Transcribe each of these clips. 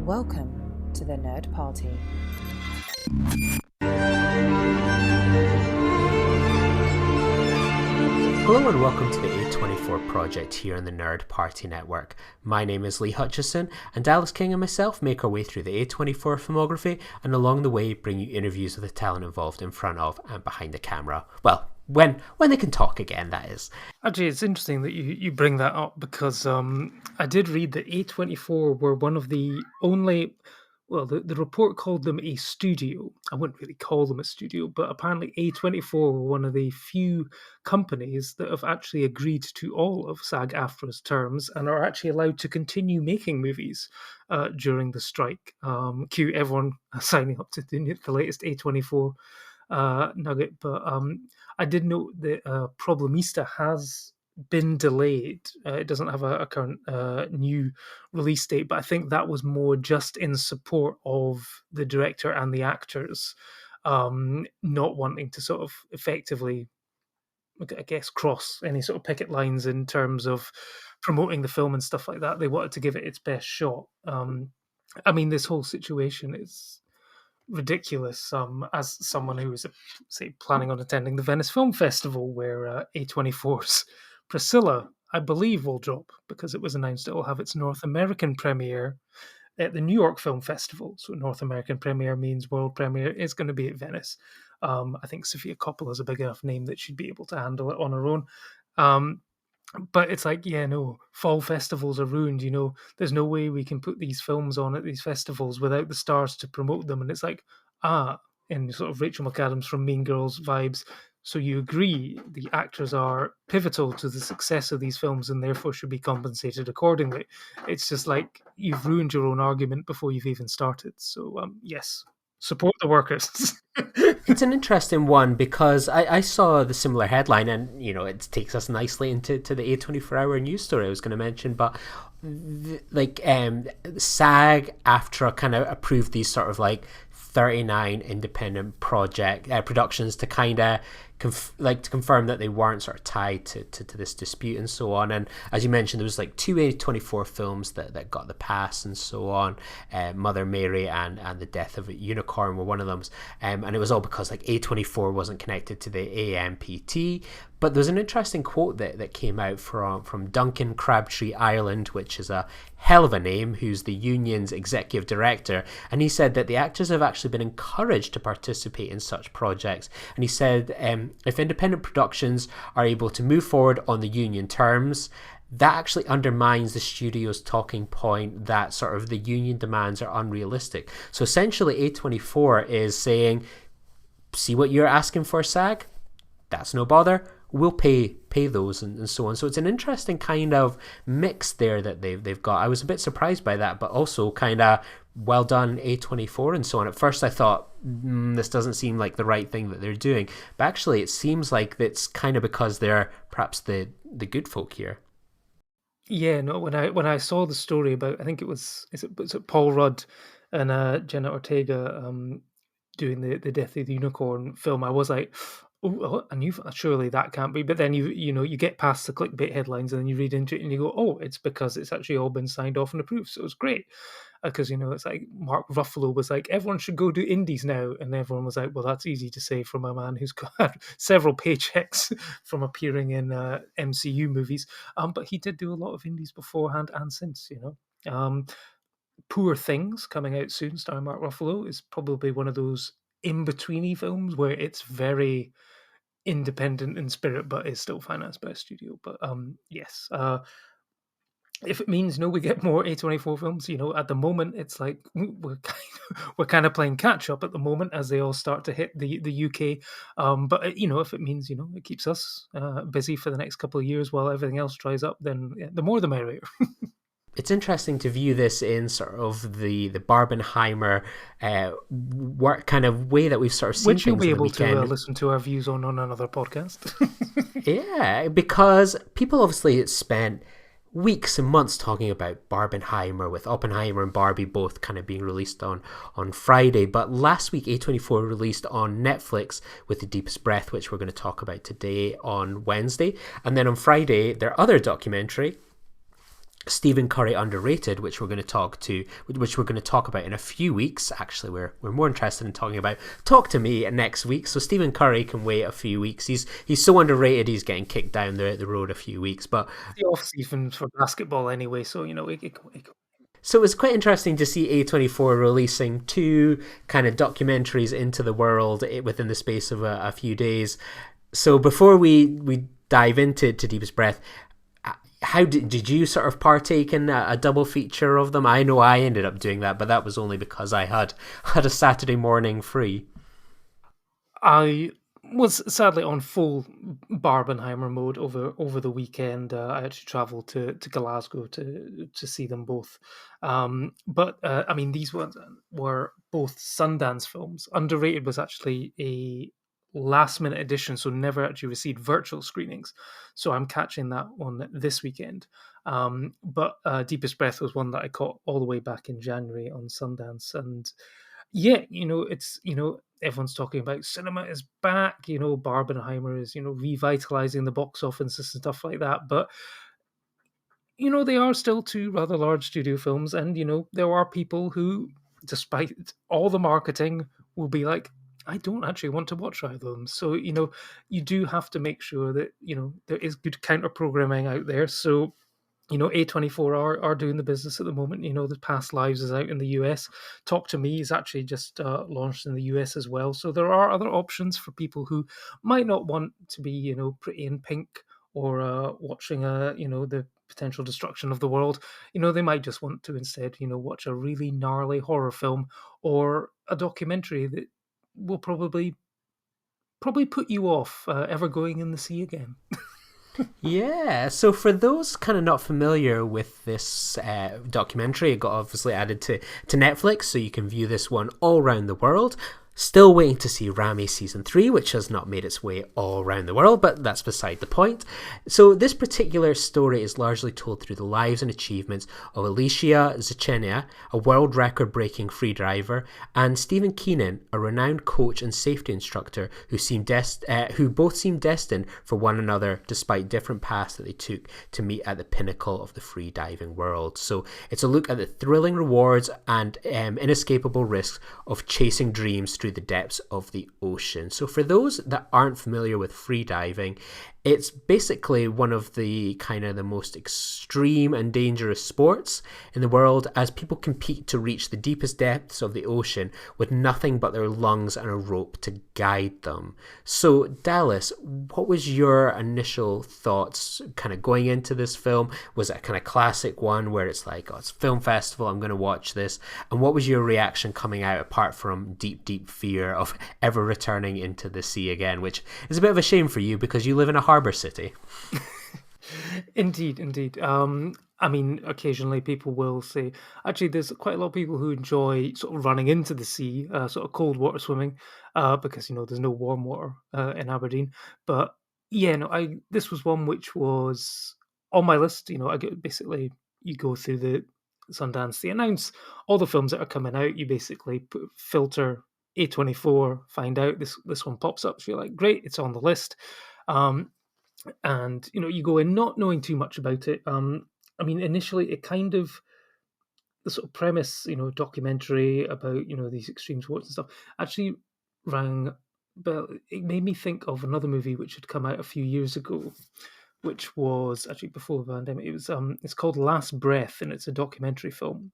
Welcome to the Nerd Party. Hello and welcome to the A24 project here on the Nerd Party Network. My name is Lee Hutchison, and Dallas King and myself make our way through the A24 filmography and along the way bring you interviews with the talent involved in front of and behind the camera. Well, when they can talk again, that is. Actually, it's interesting that you bring that up because I did read that A24 were one of the only, well, the report called them a studio. I wouldn't really call them a studio, but apparently A24 were one of the few companies that have actually agreed to all of SAG-AFTRA's terms and are actually allowed to continue making movies during the strike. Cue everyone signing up to the latest A24 nugget, but I did note that Problemista has been delayed. It doesn't have a current new release date, but I think that was more just in support of the director and the actors not wanting to sort of effectively, I guess, cross any sort of picket lines in terms of promoting the film and stuff like that. They wanted to give it its best shot. I mean, this whole situation is ridiculous. As someone who was, say, planning on attending the Venice Film Festival, where A24's Priscilla, I believe, will drop because it was announced it will have its North American premiere at the New York Film Festival. So North American premiere means world premiere is going to be at Venice. I think Sofia Coppola is a big enough name that she'd be able to handle it on her own. But it's like, yeah, no, fall festivals are ruined, there's no way we can put these films on at these festivals without the stars to promote them. And it's like, in sort of Rachel McAdams from Mean Girls vibes, so you agree the actors are pivotal to the success of these films and therefore should be compensated accordingly. It's just like, you've ruined your own argument before you've even started. So, yes, support the workers. It's an interesting one because I saw the similar headline, and it takes us nicely into the A24-hour news story I was going to mention. But SAG-AFTRA kind of approved these sort of like 39 independent productions to kind of to confirm that they weren't sort of tied to this dispute and so on. And as you mentioned, there was like two A24 films that got the pass and so on. Mother Mary and The Death of a Unicorn were one of them. And it was all because like A24 wasn't connected to the AMPT. But there's an interesting quote that came out from Duncan Crabtree Ireland, which is a hell of a name, who's the union's executive director. And he said that the actors have actually been encouraged to participate in such projects. And he said if independent productions are able to move forward on the union terms, that actually undermines the studio's talking point that sort of the union demands are unrealistic. So essentially A24 is saying, see what you're asking for, SAG? That's no bother. We'll pay those and so on. So it's an interesting kind of mix there that they've got. I was a bit surprised by that, but also kind of well done A24 and so on. At first I thought, this doesn't seem like the right thing that they're doing. But actually it seems like it's kind of because they're perhaps the good folk here. Yeah, no, when I saw the story about, I think it was Paul Rudd and Jenna Ortega doing the Death of the Unicorn film, I was like, oh, I knew surely that can't be. But then you get past the clickbait headlines and then you read into it and you go, oh, it's because it's actually all been signed off and approved. So it's great. Because, it's like Mark Ruffalo was like, everyone should go do indies now. And everyone was like, well, that's easy to say from a man who's got several paychecks from appearing in MCU movies. But he did do a lot of indies beforehand and since, Poor Things, coming out soon, starring Mark Ruffalo, is probably one of those in-betweeny films where it's very independent in spirit, but is still financed by a studio. But yes, if it means we get more A24 films, at the moment it's like we're kind of playing catch up at the moment as they all start to hit the UK. But if it means it keeps us busy for the next couple of years while everything else dries up, then the more the merrier. It's interesting to view this in sort of the Barbenheimer work kind of way that we've sort of seen Which things you'll be able weekend. To listen to our views on another podcast. Yeah, because people obviously spent weeks and months talking about Barbenheimer, with Oppenheimer and Barbie both kind of being released on Friday. But last week, A24 released on Netflix with The Deepest Breath, which we're going to talk about today on Wednesday. And then on Friday, their other documentary, Stephen Curry underrated, which we're going to talk about in a few weeks. Actually, we're more interested in talking about Talk to Me next week. So Stephen Curry can wait a few weeks. He's so underrated. He's getting kicked down the road a few weeks. But The off season for basketball anyway, so so it was quite interesting to see A24 releasing two kind of documentaries into the world within the space of a few days. So before we dive into Deepest Breath, how did you sort of partake in a double feature of them? I know I ended up doing that, but that was only because I had a Saturday morning free. I was sadly on full Barbenheimer mode over the weekend. I actually travelled to Glasgow to see them both. But I mean, these ones were both Sundance films. Underrated was actually a last minute edition, so never actually received virtual screenings. So I'm catching that one this weekend. But Deepest Breath was one that I caught all the way back in January on Sundance, and yeah, it's everyone's talking about cinema is back. Barbenheimer is revitalizing the box office and stuff like that. But they are still two rather large studio films, and there are people who, despite all the marketing, will be like, I don't actually want to watch either of them. So you do have to make sure that there is good counter programming out there. So A24 are doing the business at the moment. The Past Lives is out in the US. Talk to Me is actually just launched in the US as well. So there are other options for people who might not want to be, pretty in pink or watching, the potential destruction of the world. They might just want to instead, watch a really gnarly horror film or a documentary that will probably put you off ever going in the sea again. Yeah, so for those kind of not familiar with this documentary, it got obviously added to Netflix, so you can view this one all around the world. Still waiting to see Rami Season 3, which has not made its way all around the world, but that's beside the point. So this particular story is largely told through the lives and achievements of Alicia Zechenia, a world record-breaking freediver, and Stephen Keenan, a renowned coach and safety instructor who both seem destined for one another despite different paths that they took to meet at the pinnacle of the freediving world. So it's a look at the thrilling rewards and inescapable risks of chasing dreams through the depths of the ocean. So for those that aren't familiar with freediving, it's basically one of the kind of the most extreme and dangerous sports in the world, as people compete to reach the deepest depths of the ocean with nothing but their lungs and a rope to guide them. So Dallas, what was your initial thoughts kind of going into this film? Was it a kind of classic one where it's like, oh, it's a film festival, I'm going to watch this? And what was your reaction coming out, apart from deep fear of ever returning into the sea again, which is a bit of a shame for you because you live in a harbour city? Indeed. I mean, occasionally people will say, actually, there's quite a lot of people who enjoy sort of running into the sea, sort of cold water swimming, because there's no warm water in Aberdeen. But yeah, no, this was one which was on my list. I get basically you go through the Sundance, they announce all the films that are coming out. You basically filter A24, find out this one pops up. So you're like, great, it's on the list. And you go in not knowing too much about it. I mean, initially it kind of, the sort of premise, documentary about these extreme sports and stuff, actually rang but it made me think of another movie which had come out a few years ago, which was actually before the pandemic. It's called Last Breath, and it's a documentary film.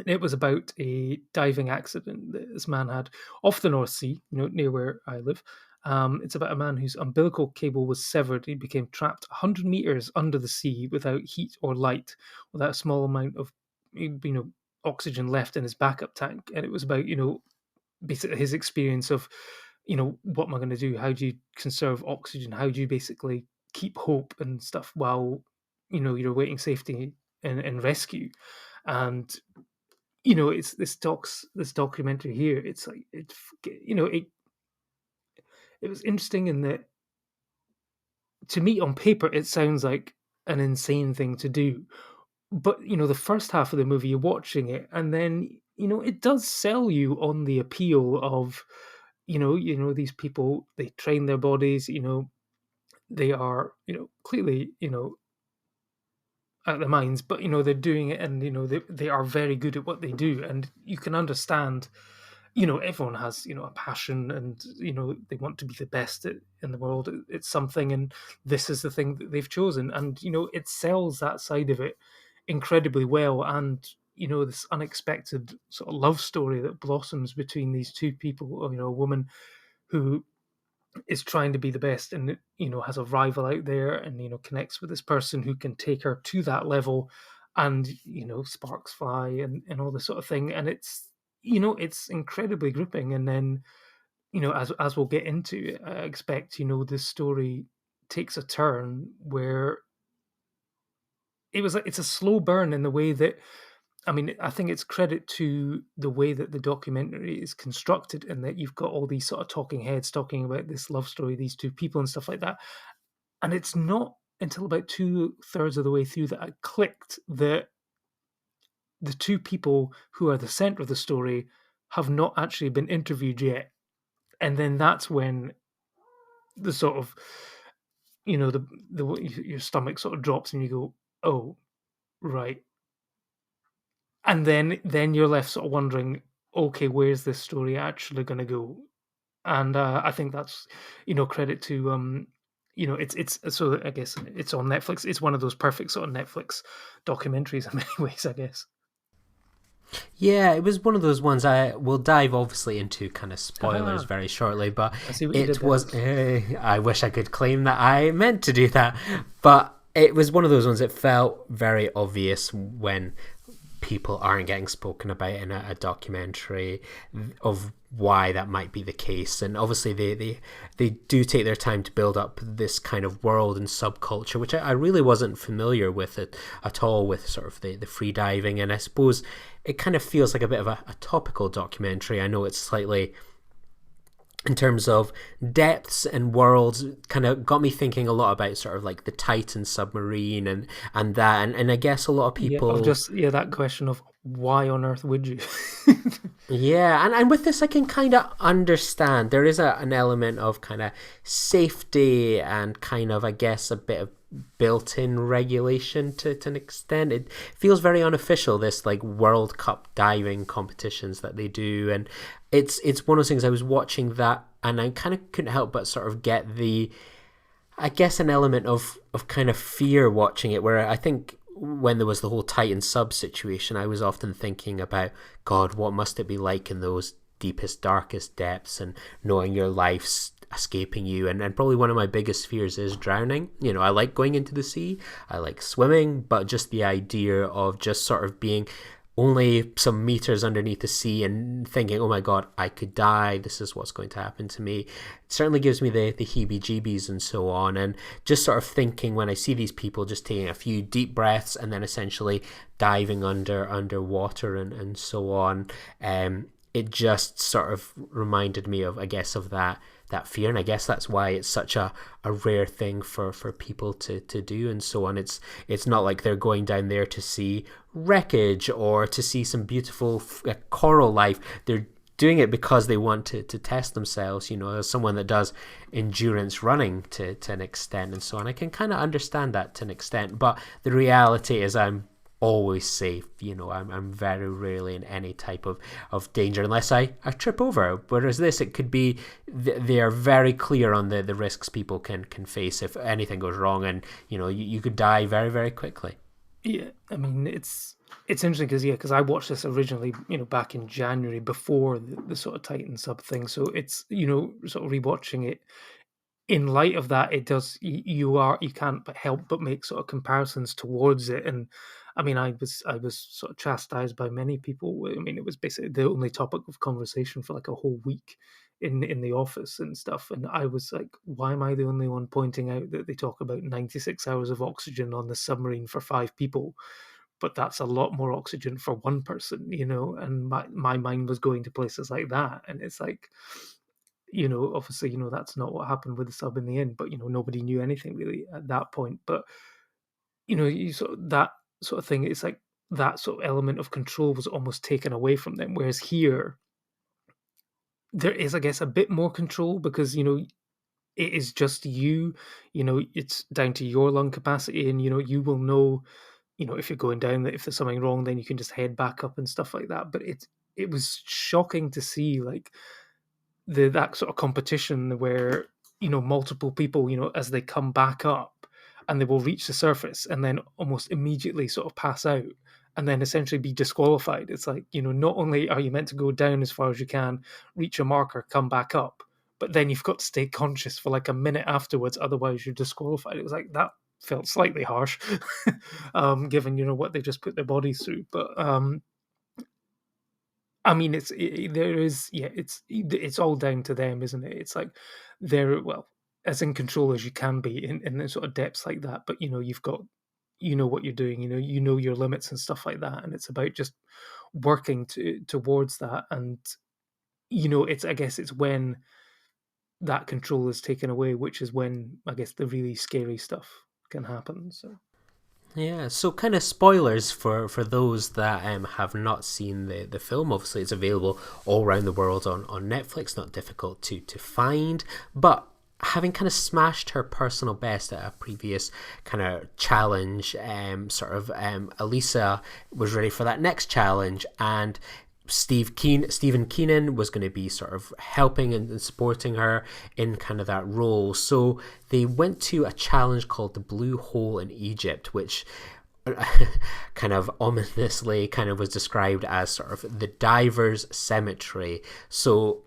It was about a diving accident that this man had off the North Sea, near where I live. It's about a man whose umbilical cable was severed. He became trapped 100 meters under the sea without heat or light, without a small amount of, oxygen left in his backup tank. And it was about, basically his experience of, what am I going to do? How do you conserve oxygen? How do you basically keep hope and stuff while, you're waiting safety and rescue? And it's this documentary here. It's like it was interesting in that, to me on paper it sounds like an insane thing to do, but the first half of the movie you're watching it, and then it does sell you on the appeal of these people, they train their bodies, they are clearly out of their minds, but they're doing it, and they are very good at what they do, and you can understand. Everyone has a passion, and they want to be the best in the world at something, and this is the thing that they've chosen, and it sells that side of it incredibly well, and this unexpected sort of love story that blossoms between these two people, a woman who is trying to be the best, and has a rival out there, and connects with this person who can take her to that level, and sparks fly, and all this sort of thing, and it's incredibly gripping. And then as we'll get into, I expect this story takes a turn where it's a slow burn in the way that, I mean, I think it's credit to the way that the documentary is constructed, and that you've got all these sort of talking heads talking about this love story, these two people and stuff like that. And it's not until about 2/3 of the way through that I clicked that the two people who are the center of the story have not actually been interviewed yet. And then that's when the sort of, your stomach sort of drops, and you go, oh, right. And then you're left sort of wondering, okay, where's this story actually going to go? And I think that's credit to it's so I guess it's on Netflix. It's one of those perfect sort of Netflix documentaries in many ways, I guess. Yeah, it was one of those ones. I will dive obviously into kind of spoilers Ah, very shortly, but I see what you did it there. was. I wish I could claim that I meant to do that, but it was one of those ones. It felt very obvious when people aren't getting spoken about in a documentary of why that might be the case. And obviously they do take their time to build up this kind of world and subculture, which I really wasn't familiar with it at all, with sort of the free diving. And I suppose it kind of feels like a bit of a topical documentary. I know it's slightly, in terms of depths and worlds, kind of got me thinking a lot about sort of like the Titan submarine and that, and I guess a lot of Yeah, of people. just that question of why on earth would you? Yeah, and with this, I can kind of understand. There is an element of kind of safety and kind of, I guess, a bit of built-in regulation to an extent. It feels very unofficial, this like World Cup diving competitions that they do, and it's one of those things. I was watching that, and I kind of couldn't help but sort of get the, I guess, an element of kind of fear watching it, where I think when there was the whole Titan sub situation, I was often thinking about, God, what must it be like in those deepest, darkest depths, and knowing your life's escaping you. And probably one of my biggest fears is drowning. I like going into the sea, I like swimming, but just the idea of just sort of being only some meters underneath the sea and thinking, oh my God, I could die, this is what's going to happen to me. It certainly gives me the heebie-jeebies and so on. And just sort of thinking, when I see these people just taking a few deep breaths and then essentially diving underwater and so on, it just sort of reminded me of, I guess, of that fear. And I guess that's why it's such a rare thing for people to do and so on. It's not like they're going down there to see wreckage or to see some beautiful coral life. They're doing it because they want to test themselves, as someone that does endurance running to an extent and so on. I can kind of understand that to an extent, but the reality is I'm always safe. I'm very rarely in any type of danger unless I trip over. Whereas this, it could be they are very clear on the risks people can face if anything goes wrong, and you could die very, very quickly. Yeah, I mean, it's interesting because I watched this originally, back in January before the sort of Titan sub thing. So it's sort of rewatching it in light of that. It does you can't but help but make sort of comparisons towards it. And I mean, I was sort of chastised by many people. I mean, it was basically the only topic of conversation for like a whole week in the office and stuff. And I was like, why am I the only one pointing out that they talk about 96 hours of oxygen on the submarine for 5 people, but that's a lot more oxygen for one person, and my mind was going to places like that. And it's like, obviously, that's not what happened with the sub in the end, but nobody knew anything really at that point. But you sort of, that sort of thing, it's like that sort of element of control was almost taken away from them, whereas here there is, I guess, a bit more control, because it is just you. It's down to your lung capacity, and you will know, if you're going down, if there's something wrong, then you can just head back up and stuff like that. But it was shocking to see like that sort of competition where multiple people, as they come back up and they will reach the surface and then almost immediately sort of pass out and then essentially be disqualified. It's like, not only are you meant to go down as far as you can, reach a marker, come back up, but then you've got to stay conscious for like a minute afterwards, otherwise you're disqualified. It was like that felt slightly harsh, given what they just put their bodies through. But I mean, it's all down to them, isn't it? It's like they're, well, as in control as you can be in the sort of depths like that. But you've got, what you're doing. You know your limits and stuff like that, and it's about just working towards that. And I guess it's when that control is taken away, which is when I guess the really scary stuff can happen. So. Yeah, so kind of spoilers for those that have not seen the film. Obviously, it's available all around the world on Netflix, not difficult to find. But having kind of smashed her personal best at a previous kind of challenge, Elisa was ready for that next challenge, and Stephen Keenan was going to be sort of helping and supporting her in kind of that role. So they went to a challenge called the Blue Hole in Egypt, which kind of ominously kind of was described as sort of the diver's cemetery. So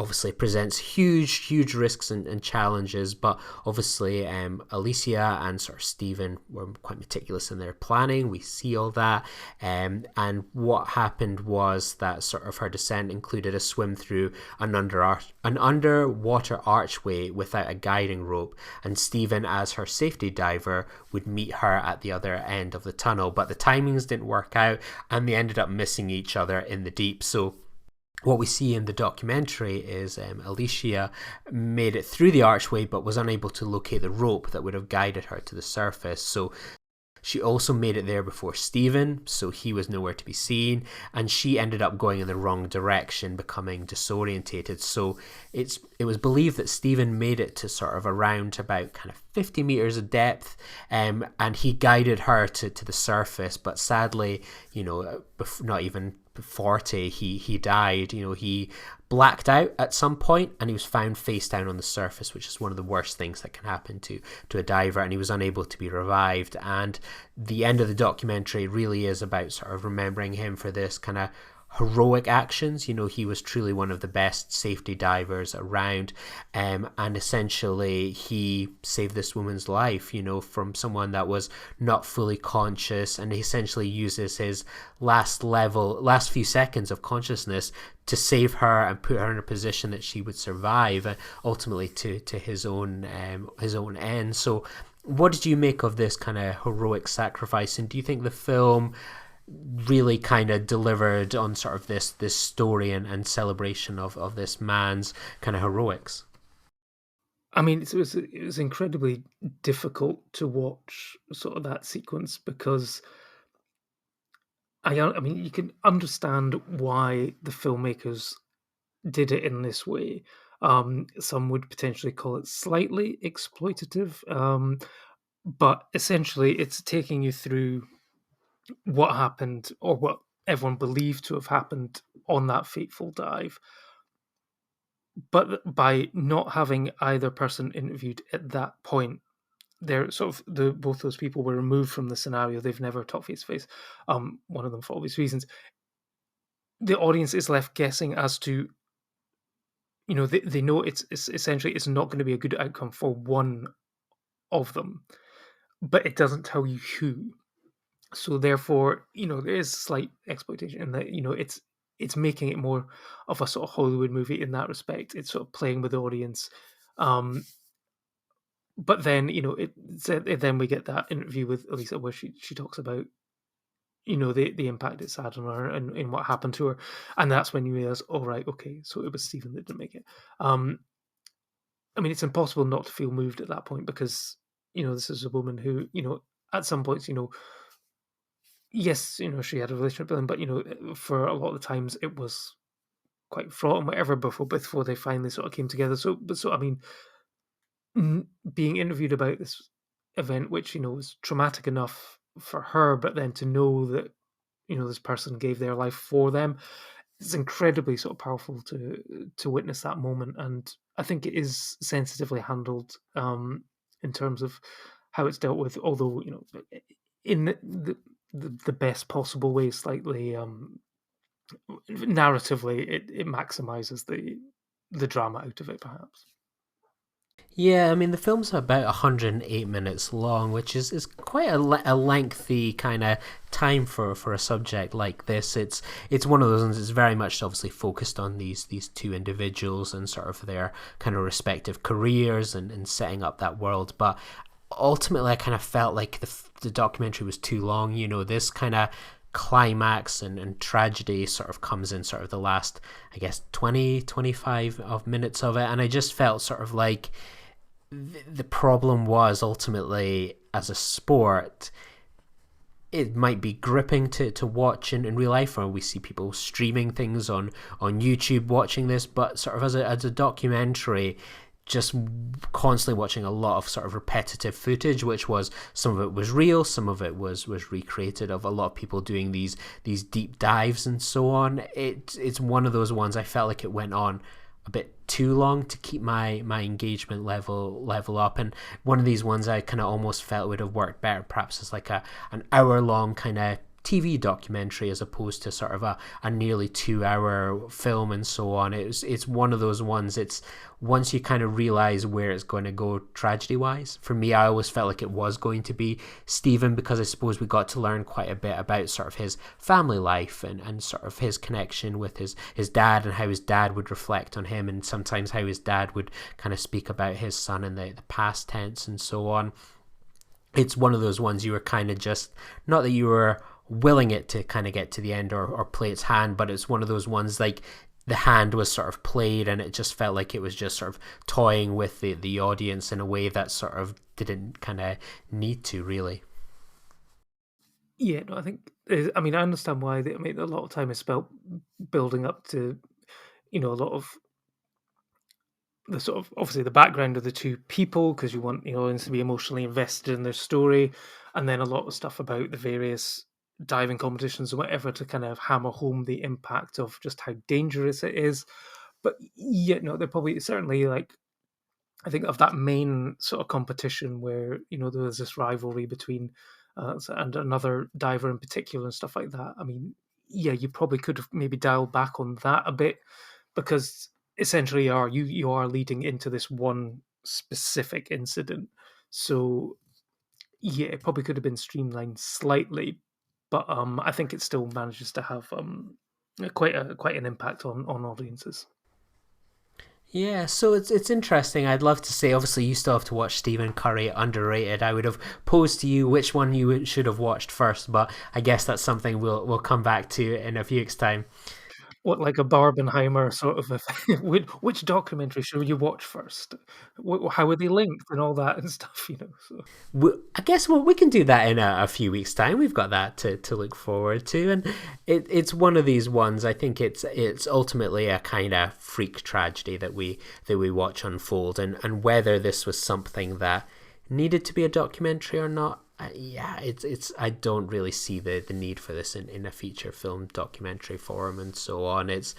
obviously presents huge risks and challenges, but obviously Alicia and sort of Stephen were quite meticulous in their planning. We see all that, and what happened was that sort of her descent included a swim through an underwater archway without a guiding rope, and Stephen, as her safety diver, would meet her at the other end of the tunnel, but the timings didn't work out and they ended up missing each other in the deep. So what we see in the documentary is Alicia made it through the archway but was unable to locate the rope that would have guided her to the surface. So she also made it there before Stephen, so he was nowhere to be seen, and she ended up going in the wrong direction, becoming disorientated. So it was believed that Stephen made it to sort of around about kind of 50 meters of depth, and he guided her to the surface, but sadly, not even 40, he died. He blacked out at some point and he was found face down on the surface, which is one of the worst things that can happen to a diver, and he was unable to be revived. And the end of the documentary really is about sort of remembering him for this kind of heroic actions. He was truly one of the best safety divers around, and essentially he saved this woman's life, from someone that was not fully conscious, and he essentially uses his last few seconds of consciousness to save her and put her in a position that she would survive, ultimately to his own end. So what did you make of this kind of heroic sacrifice, and do you think the film really kind of delivered on sort of this story and celebration of this man's kind of heroics? I mean, it was incredibly difficult to watch sort of that sequence because I mean, you can understand why the filmmakers did it in this way. Some would potentially call it slightly exploitative, but essentially it's taking you through what happened, or what everyone believed to have happened on that fateful dive. But by not having either person interviewed at that point, they're sort of both those people were removed from the scenario. They've never talked face to face. One of them for obvious reasons. The audience is left guessing as to, they know it's essentially it's not going to be a good outcome for one of them, but it doesn't tell you who. So therefore, there is slight exploitation in that, it's making it more of a sort of Hollywood movie in that respect. It's sort of playing with the audience. But then, then we get that interview with Elisa where she talks about, the impact it's had on her and what happened to her. And that's when you realize, oh, right, okay, so it was Stephen that didn't make it. I mean, it's impossible not to feel moved at that point because, this is a woman who, at some points, yes, she had a relationship with him, but for a lot of the times it was quite fraught and whatever before they finally sort of came together. So I mean, being interviewed about this event, which was traumatic enough for her, but then to know that this person gave their life for them, it's incredibly sort of powerful to witness that moment. And I think it is sensitively handled, in terms of how it's dealt with, although in the best possible way, slightly narratively, it maximizes the drama out of it, perhaps. Yeah, I mean, the film's about 108 minutes long, which is quite a lengthy kind of time for a subject like this. It's one of those ones that's very much obviously focused on these two individuals and sort of their kind of respective careers and setting up that world. But ultimately, I kind of felt like the documentary was too long. This kind of climax and tragedy sort of comes in sort of the last, I guess, 20-25 of minutes of it. And I just felt sort of like the problem was ultimately, as a sport, it might be gripping to watch in real life, or we see people streaming things on YouTube watching this, but sort of as a documentary, just constantly watching a lot of sort of repetitive footage, which was, some of it was real, some of it was recreated, of a lot of people doing these deep dives and so on. It's one of those ones I felt like it went on a bit too long to keep my engagement level up, and one of these ones I kind of almost felt would have worked better perhaps as like an hour long kind of TV documentary, as opposed to sort of a nearly 2 hour film and so on. It's one of those ones, it's once you kind of realize where it's going to go tragedy wise. For me, I always felt like it was going to be Stephen, because I suppose we got to learn quite a bit about sort of his family life and sort of his connection with his dad, and how his dad would reflect on him, and sometimes how his dad would kind of speak about his son in the past tense and so on. It's one of those ones you were kind of just, not that you were willing it to kind of get to the end or play its hand, but it's one of those ones like the hand was sort of played, and it just felt like it was just sort of toying with the audience in a way that sort of didn't kind of need to, really. Yeah, no, I think. I mean, I understand why. I mean, a lot of time is spent building up to, a lot of the sort of, obviously, the background of the two people, because you want audience to be emotionally invested in their story, and then a lot of stuff about the various diving competitions and whatever to kind of hammer home the impact of just how dangerous it is. But yeah, no, they're probably certainly, like, I think of that main sort of competition where there was this rivalry between and another diver in particular and stuff like that. I mean, yeah, you probably could have maybe dialed back on that a bit, because essentially you are leading into this one specific incident. So yeah, it probably could have been streamlined slightly, but I think it still manages to have quite an impact on audiences. Yeah, so it's interesting. I'd love to say, obviously, you still have to watch Stephen Curry, underrated. I would have posed to you which one you should have watched first, but I guess that's something we'll come back to in a few weeks' time. What, like a Barbenheimer sort of a thing? Which documentary should you watch first? How are they linked and all that and stuff? So. I guess we can do that in a few weeks' time. We've got that to look forward to, and it's one of these ones. I think it's ultimately a kind of freak tragedy that we watch unfold, and whether this was something that needed to be a documentary or not. Yeah, it's I don't really see the need for this in a feature film documentary form and so on. It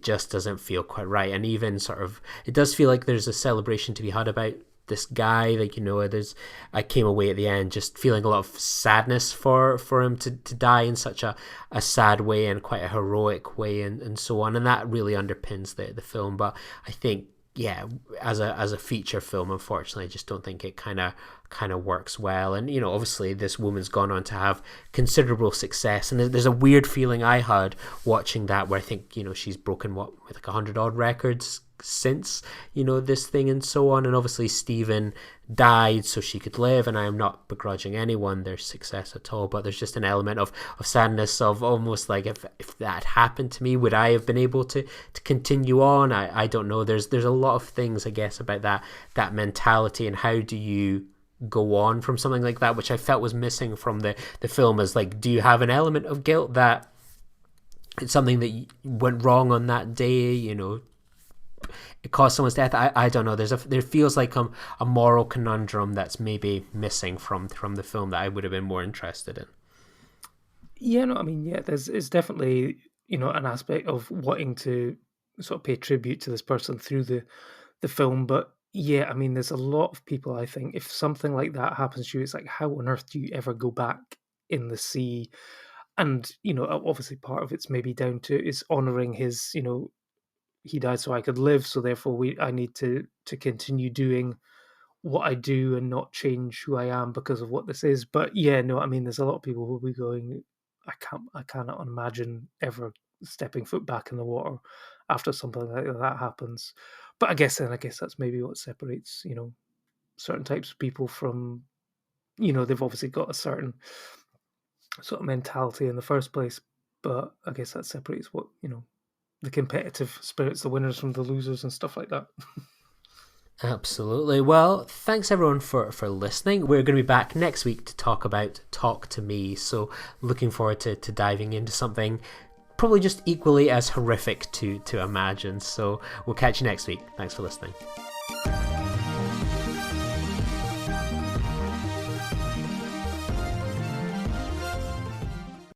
just doesn't feel quite right, and even sort of it does feel like there's a celebration to be had about this guy. Like, there's, I came away at the end just feeling a lot of sadness for him to die in such a sad way and quite a heroic way and so on, and that really underpins the film. But I think, yeah, as a feature film, unfortunately, I just don't think it kind of works well. And obviously, this woman's gone on to have considerable success, and there's a weird feeling I had watching that, where I think she's broken like 100 odd records since this thing and so on. And obviously, Stephen died so she could live, and I am not begrudging anyone their success at all, but there's just an element of sadness, of almost like, if that happened to me, would I have been able to continue on? I don't know. There's a lot of things, I guess, about that mentality, and how do you go on from something like that, which I felt was missing from the film. Is like, do you have an element of guilt that it's something that went wrong on that day? it caused someone's death. I don't know. There feels like a moral conundrum that's maybe missing from the film that I would have been more interested in. Yeah, no, I mean, yeah, it's definitely, an aspect of wanting to sort of pay tribute to this person through the film. But yeah, I mean, there's a lot of people, I think, if something like that happens to you, it's like, how on earth do you ever go back in the sea? And, obviously part of it's maybe down to is honoring his, he died so I could live. So therefore I need to continue doing what I do and not change who I am because of what this is. But yeah, no, I mean, there's a lot of people who will be going, I cannot imagine ever stepping foot back in the water after something like that happens. But I guess that's maybe what separates, certain types of people from, they've obviously got a certain sort of mentality in the first place. But I guess that separates what, the competitive spirits, the winners from the losers and stuff like that. Absolutely. Well, thanks everyone for listening. We're going to be back next week to talk about Talk to Me. So looking forward to diving into something probably just equally as horrific to imagine. So we'll catch you next week. Thanks for listening.